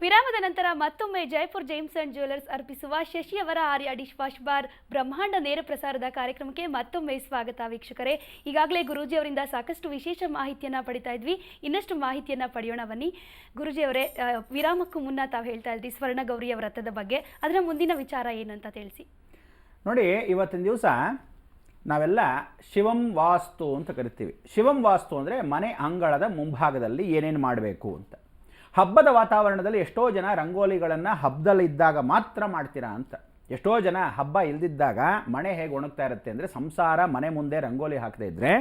ವಿರಾಮದ ನಂತರ ಮತ್ತೊಮ್ಮೆ ಜೈಪುರ್ ಜೇಮ್ಸ್ ಅಂಡ್ ಜ್ಯುವೆಲರ್ಸ್ ಅರ್ಪಿಸುವ ಶಶಿಯವರ ಆರ್ಯ ಡಿಶ್ ವಾಶ್ ಬಾರ್ ಬ್ರಹ್ಮಾಂಡ ನೇರ ಪ್ರಸಾರದ ಕಾರ್ಯಕ್ರಮಕ್ಕೆ ಮತ್ತೊಮ್ಮೆ ಸ್ವಾಗತ ವೀಕ್ಷಕರೇ. ಈಗಾಗಲೇ ಗುರೂಜಿ ಅವರಿಂದ ಸಾಕಷ್ಟು ವಿಶೇಷ ಮಾಹಿತಿಯನ್ನು ಪಡಿತಾ ಇದ್ವಿ. ಇನ್ನಷ್ಟು ಮಾಹಿತಿಯನ್ನು ಪಡೆಯೋಣ ಬನ್ನಿ. ಗುರೂಜಿ ಅವರೇ, ವಿರಾಮಕ್ಕೂ ಮುನ್ನ ತಾವು ಹೇಳ್ತಾ ಇದ್ರಿ ಸ್ವರ್ಣಗೌರಿಯ ವ್ರತದ ಬಗ್ಗೆ. ಅದರ ಮುಂದಿನ ವಿಚಾರ ಏನಂತ ತಿಳಿಸಿ. ನೋಡಿ, ಇವತ್ತಿನ ದಿವಸ ನಾವೆಲ್ಲ ಶಿವಂ ವಾಸ್ತು ಅಂತ ಕರಿತೀವಿ. ಶಿವಂ ವಾಸ್ತು ಅಂದರೆ ಮನೆ ಅಂಗಳದ ಮುಂಭಾಗದಲ್ಲಿ ಏನೇನು ಮಾಡಬೇಕು ಅಂತ. ಹಬ್ಬದ ವಾತಾವರಣದಲ್ಲಿ ಎಷ್ಟೋ ಜನ ರಂಗೋಲಿಗಳನ್ನು ಹಬ್ಬದಲ್ಲಿದ್ದಾಗ ಮಾತ್ರ ಮಾಡ್ತೀರಾ ಅಂತ. ಎಷ್ಟೋ ಜನ ಹಬ್ಬ ಇಲ್ದಿದ್ದಾಗ ಮನೆ ಹೇಗೆ ಒಣಗ್ತಾ ಇರುತ್ತೆ ಅಂದರೆ, ಸಂಸಾರ ಮನೆ ಮುಂದೆ ರಂಗೋಲಿ ಹಾಕದೇ ಇದ್ದರೆ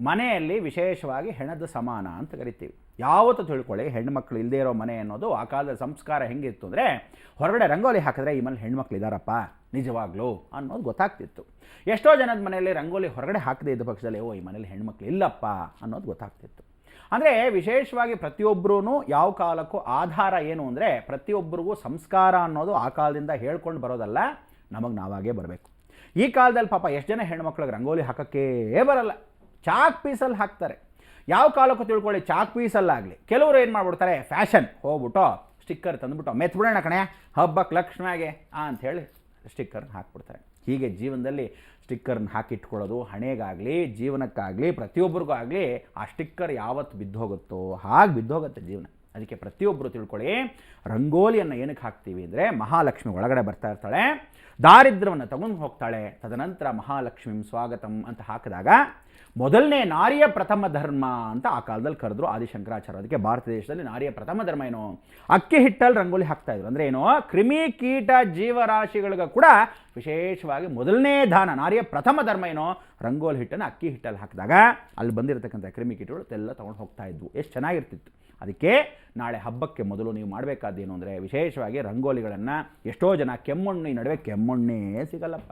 ಮನೆಯಲ್ಲಿ ವಿಶೇಷವಾಗಿ ಹೆಣದ ಸಮಾನ ಅಂತ ಕರಿತೀವಿ. ಯಾವತ್ತೂ ತಿಳ್ಕೊಳ್ಳಿ, ಹೆಣ್ಮಕ್ಳು ಇಲ್ಲದೇ ಇರೋ ಮನೆ ಅನ್ನೋದು ಆ ಕಾಲದ ಸಂಸ್ಕಾರ ಹೆಂಗಿತ್ತು ಅಂದರೆ, ಹೊರಗಡೆ ರಂಗೋಲಿ ಹಾಕಿದ್ರೆ ಈ ಮನೇಲಿ ಹೆಣ್ಮಕ್ಳು ಇದ್ದಾರಪ್ಪ ನಿಜವಾಗ್ಲೂ ಅನ್ನೋದು ಗೊತ್ತಾಗ್ತಿತ್ತು. ಎಷ್ಟೋ ಜನದ ಮನೆಯಲ್ಲಿ ರಂಗೋಲಿ ಹೊರಗಡೆ ಹಾಕದೇ ಇದ್ದ ಪಕ್ಷದಲ್ಲಿ ಈ ಮನೇಲಿ ಹೆಣ್ಮಕ್ಳು ಇಲ್ಲಪ್ಪ ಅನ್ನೋದು ಗೊತ್ತಾಗ್ತಿತ್ತು. ಅಂದರೆ ವಿಶೇಷವಾಗಿ ಪ್ರತಿಯೊಬ್ಬರೂ ಯಾವ ಕಾಲಕ್ಕೂ ಆಧಾರ ಏನು ಅಂದರೆ, ಪ್ರತಿಯೊಬ್ಬರಿಗೂ ಸಂಸ್ಕಾರ ಅನ್ನೋದು ಆ ಕಾಲದಿಂದ ಹೇಳ್ಕೊಂಡು ಬರೋದಲ್ಲ, ನಮಗೆ ನಾವಾಗೇ ಬರಬೇಕು. ಈ ಕಾಲದಲ್ಲಿ ಪಾಪ ಎಷ್ಟು ಜನ ಹೆಣ್ಮಕ್ಳಿಗೆ ರಂಗೋಲಿ ಹಾಕೋಕ್ಕೇ ಬರಲ್ಲ, ಚಾಕ್ ಪೀಸಲ್ಲಿ ಹಾಕ್ತಾರೆ. ಯಾವ ಕಾಲಕ್ಕೂ ತಿಳ್ಕೊಳ್ಳಿ, ಚಾಕ್ ಪೀಸಲ್ಲಾಗಲಿ ಕೆಲವರು ಏನು ಮಾಡ್ಬಿಡ್ತಾರೆ, ಫ್ಯಾಷನ್ ಹೋಗ್ಬಿಟ್ಟು ಸ್ಟಿಕ್ಕರ್ ತಂದುಬಿಟ್ಟು ಮೆತ್ಬಿಡೋಣ ಕಣೆ ಹಬ್ಬಕ್ಕೆ ಲಕ್ಷ್ಮಿಗೆ ಅಂಥೇಳಿ ಸ್ಟಿಕ್ಕರ್ನ ಹಾಕ್ಬಿಡ್ತಾರೆ. ಹೀಗೆ ಜೀವನದಲ್ಲಿ ಸ್ಟಿಕ್ಕರ್ನ ಹಾಕಿಟ್ಕೊಳ್ಳೋದು, ಹಣೆಗಾಗಲಿ ಜೀವನಕ್ಕಾಗಲಿ ಪ್ರತಿಯೊಬ್ಬರಿಗೂ ಆಗಲಿ ಆ ಸ್ಟಿಕ್ಕರ್ ಯಾವತ್ತು ಬಿದ್ದು ಹೋಗುತ್ತೋ ಹಾಗೆ ಬಿದ್ದೋಗುತ್ತೆ ಜೀವನ. ಅದಕ್ಕೆ ಪ್ರತಿಯೊಬ್ಬರು ತಿಳ್ಕೊಳ್ಳಿ, ರಂಗೋಲಿಯನ್ನು ಏನಕ್ಕೆ ಹಾಕ್ತೀವಿ ಅಂದರೆ, ಮಹಾಲಕ್ಷ್ಮಿ ಒಳಗಡೆ ಬರ್ತಾ ಇರ್ತಾಳೆ, ದಾರಿದ್ರ್ಯವನ್ನು ತಗೊಂಡು ಹೋಗ್ತಾಳೆ, ತದನಂತರ ಮಹಾಲಕ್ಷ್ಮಿ ಸ್ವಾಗತಂ ಅಂತ ಹಾಕಿದಾಗ ಮೊದಲನೇ ನಾರಿಯ ಪ್ರಥಮ ಧರ್ಮ ಅಂತ ಆ ಕಾಲದಲ್ಲಿ ಕರೆದ್ರು ಆದಿಶಂಕರಾಚಾರ್ಯ. ಅದಕ್ಕೆ ಭಾರತ ದೇಶದಲ್ಲಿ ನಾರಿಯ ಪ್ರಥಮ ಧರ್ಮ ಏನು, ಅಕ್ಕಿ ಹಿಟ್ಟಲ್ಲಿ ರಂಗೋಲಿ ಹಾಕ್ತಾಯಿದ್ರು. ಅಂದರೆ ಏನು, ಕ್ರಿಮಿ ಕೀಟ ಜೀವರಾಶಿಗಳಿಗೂ ಕೂಡ ವಿಶೇಷವಾಗಿ ಮೊದಲನೇ ದಾನ ನಾರಿಯ ಪ್ರಥಮ ಧರ್ಮ ಏನೋ, ರಂಗೋಲಿ ಹಿಟ್ಟನ್ನು ಅಕ್ಕಿ ಹಿಟ್ಟಲ್ಲಿ ಹಾಕಿದಾಗ ಅಲ್ಲಿ ಬಂದಿರತಕ್ಕಂಥ ಕ್ರಿಮಿ ಕೀಟಗಳು ಎಲ್ಲ ತೊಗೊಂಡು ಹೋಗ್ತಾ ಇದ್ವು. ಎಷ್ಟು ಚೆನ್ನಾಗಿರ್ತಿತ್ತು. ಅದಕ್ಕೆ ನಾಳೆ ಹಬ್ಬಕ್ಕೆ ಮೊದಲು ನೀವು ಮಾಡಬೇಕಾದ್ದೇನು ಅಂದರೆ, ವಿಶೇಷವಾಗಿ ರಂಗೋಲಿಗಳನ್ನು ಎಷ್ಟೋ ಜನ ಕೆಮ್ಮಣ್ಣು, ಈ ನಡುವೆ ಕೆಮ್ಮಣ್ಣೇ ಸಿಗಲ್ಲಪ್ಪ,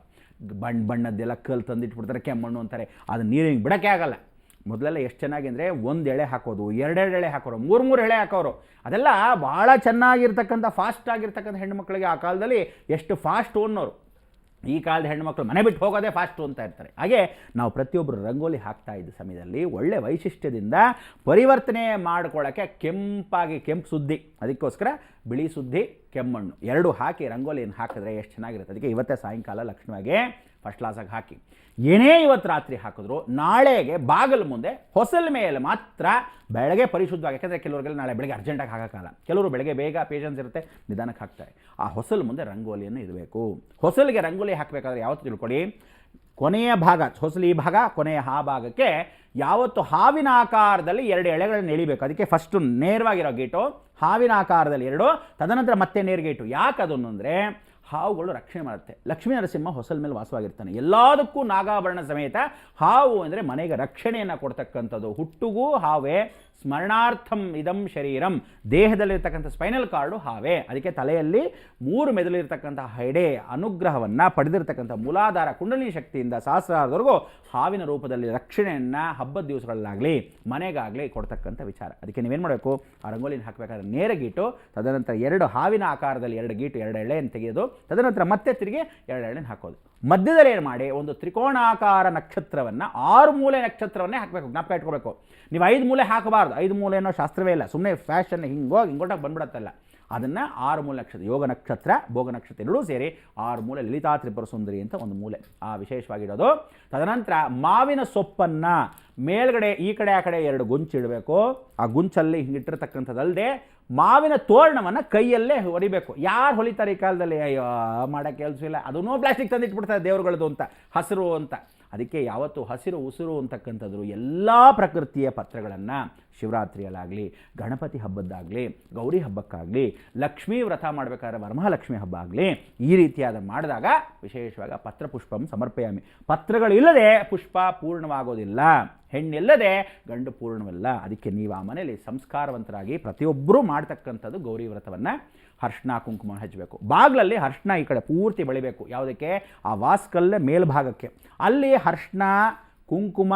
ಬಣ್ಣದ್ದೆಲ್ಲ ಕಲ್ಲು ತಂದಿಟ್ಬಿಡ್ತಾರೆ, ಕೆಮ್ಮಣ್ಣು ಅಂತಾರೆ. ಅದು ನೀರಿಗೆ ಬಿಡೋಕ್ಕೆ ಆಗಲ್ಲ. ಮೊದಲೆಲ್ಲ ಎಷ್ಟು ಚೆನ್ನಾಗಿ ಅಂದರೆ, ಒಂದು ಎಳೆ ಹಾಕೋದು, ಎರಡೆರಡು ಎಳೆ ಹಾಕೋರು, ಮೂರು ಎಳೆ ಹಾಕೋರು. ಅದೆಲ್ಲ ಭಾಳ ಚೆನ್ನಾಗಿರ್ತಕ್ಕಂಥ ಫಾಸ್ಟ್ ಆಗಿರ್ತಕ್ಕಂಥ ಹೆಣ್ಣುಮಕ್ಕಳಿಗೆ ಆ ಕಾಲದಲ್ಲಿ ಎಷ್ಟು ಫಾಸ್ಟು ಅನ್ನೋರು. ಈ ಕಾಲದ ಹೆಣ್ಣುಮಕ್ಳು ಮನೆ ಬಿಟ್ಟು ಹೋಗೋದೇ ಫಾಸ್ಟು ಅಂತ ಇರ್ತಾರೆ. ಹಾಗೆ ನಾವು ಪ್ರತಿಯೊಬ್ಬರು ರಂಗೋಲಿ ಹಾಕ್ತಾ ಇದ್ದ ಸಮಯದಲ್ಲಿ ಒಳ್ಳೆ ವೈಶಿಷ್ಟ್ಯದಿಂದ ಪರಿವರ್ತನೆ ಮಾಡ್ಕೊಳ್ಳೋಕ್ಕೆ ಕೆಂಪು ಸುದ್ದಿ, ಅದಕ್ಕೋಸ್ಕರ ಬಿಳಿ ಸುದ್ದಿ ಕೆಮ್ಮಣ್ಣು ಎರಡು ಹಾಕಿ ರಂಗೋಲಿಯನ್ನು ಹಾಕಿದ್ರೆ ಎಷ್ಟು ಚೆನ್ನಾಗಿರುತ್ತೆ. ಅದಕ್ಕೆ ಇವತ್ತೇ ಸಾಯಂಕಾಲ ಲಕ್ಷ್ಮಿಗೆ ಫಸ್ಟ್ ಕ್ಲಾಸಾಗಿ ಹಾಕಿ, ಏನೇ ಇವತ್ತು ರಾತ್ರಿ ಹಾಕಿದ್ರು ನಾಳೆಗೆ ಬಾಗಿಲು ಮುಂದೆ ಹೊಸಲ ಮೇಲೆ ಮಾತ್ರ ಬೆಳಗ್ಗೆ ಪರಿಶುದ್ಧವಾಗಿ, ಯಾಕೆಂದರೆ ಕೆಲವರಿಗೆಲ್ಲ ನಾಳೆ ಬೆಳಗ್ಗೆ ಅರ್ಜೆಂಟಾಗಿ ಹಾಕೋಕ್ಕಾಗಲ್ಲ, ಕೆಲವರು ಬೆಳಗ್ಗೆ ಬೇಗ ಪೇಷನ್ಸ್ ಇರುತ್ತೆ ನಿಧಾನಕ್ಕೆ ಹಾಕ್ತಾರೆ. ಆ ಹೊಸಲ ಮುಂದೆ ರಂಗೋಲಿಯನ್ನು ಇರಬೇಕು. ಹೊಸಲಿಗೆ ರಂಗೋಲಿ ಹಾಕಬೇಕಾದ್ರೆ ಯಾವತ್ತು ತಿಳ್ಕೊಳ್ಳಿ, ಕೊನೆಯ ಭಾಗ ಹೊಸಲು ಈ ಭಾಗ, ಕೊನೆಯ ಆ ಭಾಗಕ್ಕೆ ಯಾವತ್ತು ಹಾವಿನ ಆಕಾರದಲ್ಲಿ ಎರಡು ಎಳೆಗಳನ್ನು ಎಳಿಬೇಕು. ಅದಕ್ಕೆ ಫಸ್ಟು ನೇರವಾಗಿರೋ ಗೇಟು, ಹಾವಿನ ಆಕಾರದಲ್ಲಿ ಎರಡು, ತದನಂತರ ಮತ್ತೆ ನೇರ್ಗೇಟು. ಯಾಕೆ ಅದನ್ನು ಅಂದರೆ, ಹಾವುಗಳು ರಕ್ಷಣೆ ಮಾಡುತ್ತೆ. ಲಕ್ಷ್ಮೀ ನರಸಿಂಹ ಹೊಸಲ ಮೇಲೆ ವಾಸವಾಗಿರ್ತಾನೆ. ಎಲ್ಲದಕ್ಕೂ ನಾಗಾಭರಣ ಸಮೇತ ಹಾವು ಅಂದರೆ ಮನೆಗೆ ರಕ್ಷಣೆಯನ್ನು ಕೊಡ್ತಕ್ಕಂಥದ್ದು. ಹುಟ್ಟುಗೂ ಹಾವೇ, ಸ್ಮರಣಾರ್ಥಂ ಇದಂ ಶರೀರಂ, ದೇಹದಲ್ಲಿರ್ತಕ್ಕಂಥ ಸ್ಪೈನಲ್ ಕಾರ್ಡು ಹಾವೇ. ಅದಕ್ಕೆ ತಲೆಯಲ್ಲಿ 3 ಮೆದುಳಿರ್ತಕ್ಕಂಥ ಹೆಡೆ ಅನುಗ್ರಹವನ್ನು ಪಡೆದಿರ್ತಕ್ಕಂಥ ಮೂಲಾಧಾರ ಕುಂಡಲಿನಿ ಶಕ್ತಿಯಿಂದ ಸಹಸ್ರಾರದವರೆಗೂ ಹಾವಿನ ರೂಪದಲ್ಲಿ ರಕ್ಷಣೆಯನ್ನು ಹಬ್ಬದ ದಿವಸಗಳಲ್ಲಾಗಲಿ ಮನೆಗಾಗಲಿ ಕೊಡ್ತಕ್ಕಂಥ ವಿಚಾರ. ಅದಕ್ಕೆ ನೀವೇನು ಮಾಡಬೇಕು, ಆ ರಂಗೋಲಿನ ಹಾಕಬೇಕಾದ್ರೆ ನೇರ ಗೀಟು, ತದನಂತರ 2 ಹಾವಿನ ಆಕಾರದಲ್ಲಿ 2 ಗೀಟು, 2 ಎಳೆಯನ್ನು ತೆಗೆಯೋದು, ತದನಂತರ ಮತ್ತೆ ತಿರುಗಿ 2 ಎಳೆಯನ್ನು ಹಾಕೋದು. ಮಧ್ಯದಲ್ಲಿ ಏನು ಮಾಡಿ, ಒಂದು ತ್ರಿಕೋಣಾಕಾರ ನಕ್ಷತ್ರವನ್ನು 6 ಮೂಲೆ ನಕ್ಷತ್ರವನ್ನೇ ಹಾಕಬೇಕು. ಜ್ಞಾಪಕ ಇಟ್ಕೋಬೇಕು. ನೀವು 5 ಮೂಲೆ ಹಾಕಬಾರ್ದು, 5 ಮೂಲೆ ಅನ್ನೋ ಶಾಸ್ತ್ರವೇ ಇಲ್ಲ, ಸುಮ್ಮನೆ ಫ್ಯಾಷನ್ ಹಿಂಗೊಟ್ಟಾಗಿ ಬಂದ್ಬಿಡತ್ತಲ್ಲ. ಅದನ್ನು 6 ಮೂಲೆ ನಕ್ಷತ್ರ, ಯೋಗ ನಕ್ಷತ್ರ ಭೋಗ ನಕ್ಷತ್ರ ಎರಡೂ ಸೇರಿ 6 ಮೂಲೆ ಲಲಿತಾ ತ್ರಿಪುರ ಸುಂದರಿ ಅಂತ ಒಂದು ಮೂಲೆ ಆ ವಿಶೇಷವಾಗಿರೋದು. ತದನಂತರ ಮಾವಿನ ಸೊಪ್ಪನ್ನು ಮೇಲ್ಗಡೆ ಈ ಕಡೆ ಆ ಕಡೆ 2 ಗುಂಚಿಡಬೇಕು. ಆ ಗುಂಚಲ್ಲಿ ಹಿಂಗಿಟ್ಟಿರ್ತಕ್ಕಂಥದ್ದಲ್ಲದೆ ಮಾವಿನ ತೋರಣವನ್ನು ಕೈಯಲ್ಲೇ ಹೊಡಿಬೇಕು. ಯಾರು ಹೊಲಿತಾರೆ ಈ ಕಾಲದಲ್ಲಿ, ಅಯ್ಯೋ ಮಾಡೋಕ್ಕೆ ಕೆಲಸ ಇಲ್ಲ, ಅದನ್ನೂ ಪ್ಲಾಸ್ಟಿಕ್ ತಂದಿಟ್ಬಿಡ್ತಾರೆ ದೇವ್ರುಗಳದ್ದು ಅಂತ, ಹಸಿರು ಅಂತ. ಅದಕ್ಕೆ ಯಾವತ್ತು ಹಸಿರು ಉಸಿರು ಅಂತಕ್ಕಂಥದ್ದು ಎಲ್ಲ ಪ್ರಕೃತಿಯ ಪತ್ರಗಳನ್ನು ಶಿವರಾತ್ರಿಯಲ್ಲಾಗಲಿ, ಗಣಪತಿ ಹಬ್ಬದ್ದಾಗಲಿ, ಗೌರಿ ಹಬ್ಬಕ್ಕಾಗಲಿ, ಲಕ್ಷ್ಮೀ ವ್ರತ ಮಾಡಬೇಕಾದ್ರೆ ವರಮಹಾಲಕ್ಷ್ಮಿ ಹಬ್ಬ ಆಗಲಿ, ಈ ರೀತಿಯಾದ ಮಾಡಿದಾಗ ವಿಶೇಷವಾಗಿ ಪತ್ರಪುಷ್ಪಂ ಸಮರ್ಪಯಾಮಿ. ಪತ್ರಗಳಿಲ್ಲದೆ ಪುಷ್ಪ ಪೂರ್ಣವಾಗೋದಿಲ್ಲ, ಹೆಣ್ಣಿಲ್ಲದೆ ಗಂಡು ಪೂರ್ಣವಲ್ಲ. ಅದಕ್ಕೆ ನೀವು ಆ ಮನೆಯಲ್ಲಿ ಸಂಸ್ಕಾರವಂತರಾಗಿ ಪ್ರತಿಯೊಬ್ಬರೂ ಮಾಡ್ತಕ್ಕಂಥದ್ದು ಗೌರಿ ವ್ರತವನ್ನು ಅರ್ಶಿನ ಕುಂಕುಮ ಹಚ್ಚಬೇಕು. ಬಾಗಿಲಲ್ಲಿ ಅರ್ಶಿನ ಈ ಕಡೆ ಪೂರ್ತಿ ಬೆಳಿಬೇಕು. ಯಾವುದಕ್ಕೆ, ಆ ವಾಸ್ಕಲ್ಲೇ ಮೇಲ್ಭಾಗಕ್ಕೆ. ಅಲ್ಲಿ ಅರ್ಶಿನ ಕುಂಕುಮ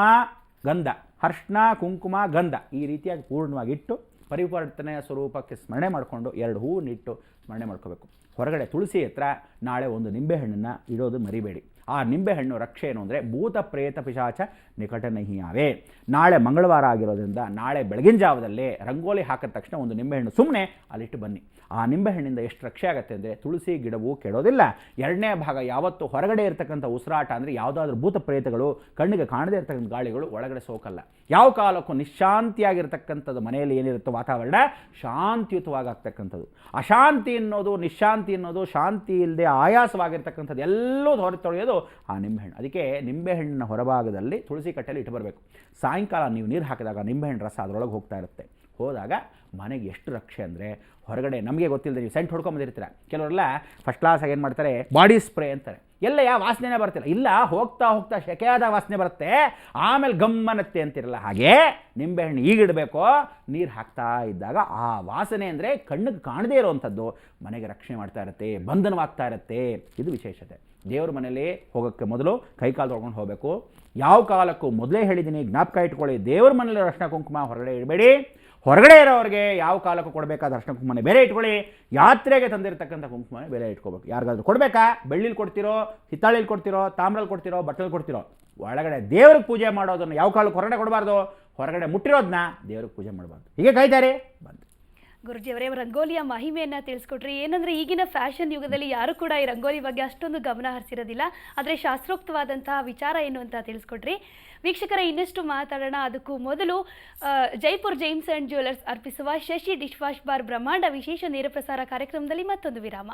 ಗಂಧ, ಅರ್ಶಿನ ಕುಂಕುಮ ಗಂಧ ಈ ರೀತಿಯಾಗಿ ಪೂರ್ಣವಾಗಿ ಇಟ್ಟು ಪರಿವರ್ತನೆಯ ಸ್ವರೂಪಕ್ಕೆ ಸ್ಮರಣೆ ಮಾಡಿಕೊಂಡು 2 ಹೂವನ್ನಿಟ್ಟು ಸ್ಮರಣೆ ಮಾಡ್ಕೋಬೇಕು. ಹೊರಗಡೆ ತುಳಸಿ ಹತ್ರ ನಾಳೆ ಒಂದು ನಿಂಬೆಹಣ್ಣನ್ನು ಇಡೋದು ಮರಿಬೇಡಿ. ಆ ನಿಂಬೆಹಣ್ಣು ರಕ್ಷೆ ಏನು ಅಂದರೆ, ಭೂತ ಪ್ರೇತ ಪಿಶಾಚ ನಿಕಟ ನಹಿ ಆವೆ. ನಾಳೆ ಮಂಗಳವಾರ ಆಗಿರೋದ್ರಿಂದ ನಾಳೆ ಬೆಳಗಿನ ಜಾವದಲ್ಲೇ ರಂಗೋಲಿ ಹಾಕಿದ ತಕ್ಷಣ ಒಂದು ನಿಂಬೆಹಣ್ಣು ಸುಮ್ಮನೆ ಅಲ್ಲಿಟ್ಟು ಬನ್ನಿ. ಆ ನಿಂಬೆಹಣ್ಣಿಂದ ಎಷ್ಟು ರಕ್ಷೆ ಆಗುತ್ತೆ ಅಂದರೆ ತುಳಸಿ ಗಿಡವೂ ಕೆಡೋದಿಲ್ಲ. ಎರಡನೇ ಭಾಗ, ಯಾವತ್ತು ಹೊರಗಡೆ ಇರತಕ್ಕಂಥ ಉಸಿರಾಟ ಅಂದರೆ ಯಾವುದಾದ್ರೂ ಭೂತ ಪ್ರೇತಗಳು, ಕಣ್ಣಿಗೆ ಕಾಣದೇ ಇರತಕ್ಕಂಥ ಗಾಳಿಗಳು ಒಳಗಡೆ ಸೋಕಲ್ಲ. ಯಾವ ಕಾಲಕ್ಕೂ ನಿಶಾಂತಿಯಾಗಿರ್ತಕ್ಕಂಥದ್ದು ಮನೆಯಲ್ಲಿ ಏನಿರುತ್ತೋ ವಾತಾವರಣ ಶಾಂತಿಯುತವಾಗಿ ಆಗ್ತಕ್ಕಂಥದ್ದು. ಅಶಾಂತಿ ಅನ್ನೋದು, ನಿಶಾಂತಿ ಅನ್ನೋದು, ಶಾಂತಿ ಇಲ್ಲದೆ ಆಯಾಸವಾಗಿರ್ತಕ್ಕಂಥದ್ದು ಎಲ್ಲೂ ತೊಳೆಯೋದು ಆ ನಿಂಬೆಹಣ್ಣು. ಅದಕ್ಕೆ ನಿಂಬೆಹಣ್ಣಿನ ಹೊರಭಾಗದಲ್ಲಿ ತುಳಸಿ ಕಟ್ಟೆಯಲ್ಲಿ ಇಟ್ಟು ಬರಬೇಕು. ಸಾಯಂಕಾಲ ನೀವು ನೀರು ಹಾಕಿದಾಗ ನಿಂಬೆಹಣ್ಣು ರಸ ಅದರೊಳಗೆ ಹೋಗ್ತಾ ಇರುತ್ತೆ. ಹೋದಾಗ ಮನೆಗೆ ಎಷ್ಟು ರಕ್ಷೆ ಅಂದರೆ, ಹೊರಗಡೆ ನಮಗೆ ಗೊತ್ತಿಲ್ಲದೆ ನೀವು ಸೆಂಟ್ ಹೊಡ್ಕೊಂಬಂದಿರ್ತೀರ. ಕೆಲವರೆಲ್ಲ ಫಸ್ಟ್ ಕ್ಲಾಸಾಗಿ ಏನು ಮಾಡ್ತಾರೆ, ಬಾಡಿ ಸ್ಪ್ರೇ ಅಂತಾರೆ. ಎಲ್ಲ ಯಾವ ವಾಸನೆನೇ ಬರ್ತಿಲ್ಲ. ಇಲ್ಲ, ಹೋಗ್ತಾ ಹೋಗ್ತಾ ಶೆಕೆಯಾದ ವಾಸನೆ ಬರುತ್ತೆ, ಆಮೇಲೆ ಗಮ್ಮನತ್ತೆ ಅಂತಿರಲ್ಲ. ಹಾಗೆ ನಿಂಬೆಹಣ್ಣು ಈಗಿಡಬೇಕು, ನೀರು ಹಾಕ್ತಾ ಇದ್ದಾಗ ಆ ವಾಸನೆ ಅಂದರೆ ಕಣ್ಣಿಗೆ ಕಾಣದೇ ಇರೋವಂಥದ್ದು ಮನೆಗೆ ರಕ್ಷಣೆ ಮಾಡ್ತಾ ಇರುತ್ತೆ, ಬಂಧನವಾಗ್ತಾ ಇರುತ್ತೆ. ಇದು ವಿಶೇಷತೆ. ದೇವ್ರ ಮನೇಲಿ ಹೋಗೋಕ್ಕೆ ಮೊದಲು ಕೈಕಾಲು ತೊಳ್ಕೊಂಡು ಹೋಗಬೇಕು. ಯಾವ ಕಾಲಕ್ಕೂ ಮೊದಲೇ ಹೇಳಿದ್ದೀನಿ, ಜ್ಞಾಪಕ ಇಟ್ಕೊಳ್ಳಿ, ದೇವ್ರ ಮನೇಲಿ ಅರಿಶಿನ ಕುಂಕುಮ ಹೊರಗಡೆ ಇಡಬೇಡಿ. ಹೊರಗಡೆ ಇರೋರಿಗೆ ಯಾವ ಕಾಲಕ್ಕೂ ಕೊಡಬೇಕಾದ ಅರಿಶಿನ ಕುಂಕುಮನೆ ಬೇರೆ ಇಟ್ಕೊಳ್ಳಿ. ಯಾತ್ರೆಗೆ ತಂದಿರತಕ್ಕಂಥ ಕುಂಕುಮನೆ ಬೇರೆ ಇಟ್ಕೋಬೇಕು. ಯಾರಿಗಾದ್ರೂ ಕೊಡಬೇಕಾ, ಬೆಳ್ಳಿಲಿ ಕೊಡ್ತಿರೋ, ಹಿತ್ತಾಳಿಲಿ ಕೊಡ್ತಿರೋ, ತಾಮ್ರಲ್ಲಿ ಕೊಡ್ತಿರೋ, ಬಟ್ಟೆಲಿ ಕೊಡ್ತಿರೋ, ಒಳಗಡೆ ದೇವ್ರಿಗೆ ಪೂಜೆ ಮಾಡೋದನ್ನು ಯಾವ ಕಾಲಕ್ಕೆ ಹೊರಗಡೆ ಕೊಡಬಾರ್ದು. ಹೊರಗಡೆ ಮುಟ್ಟಿರೋದನ್ನ ದೇವ್ರಿಗೆ ಪೂಜೆ ಮಾಡಬಾರ್ದು. ಹೀಗೆ ಕಾಯ್ತಾರೆ ಬಂದು ಗುರುಜಿಯವರೇ, ರಂಗೋಲಿಯ ಮಹಿಮೆಯನ್ನು ತಿಳಿಸ್ಕೊಟ್ರಿ. ಏನಂದರೆ ಈಗಿನ ಫ್ಯಾಷನ್ ಯುಗದಲ್ಲಿ ಯಾರು ಕೂಡ ಈ ರಂಗೋಲಿ ಬಗ್ಗೆ ಅಷ್ಟೊಂದು ಗಮನ ಹರಿಸಿರೋದಿಲ್ಲ. ಆದರೆ ಶಾಸ್ತ್ರೋಕ್ತವಾದಂತಹ ವಿಚಾರ ಏನು ಅಂತ ತಿಳಿಸ್ಕೊಟ್ರಿ. ವೀಕ್ಷಕರ, ಇನ್ನಷ್ಟು ಮಾತಾಡೋಣ. ಅದಕ್ಕೂ ಮೊದಲು ಜೈಪುರ್ ಜೇಮ್ಸ್ ಆ್ಯಂಡ್ ಜ್ಯುವೆಲರ್ಸ್ ಅರ್ಪಿಸುವ ಶಶಿ ಡಿಶ್ ವಾಶ್ ಬಾರ್ ಬ್ರಹ್ಮಾಂಡ ವಿಶೇಷ ನೇರ ಪ್ರಸಾರ ಕಾರ್ಯಕ್ರಮದಲ್ಲಿ ಮತ್ತೊಂದು ವಿರಾಮ.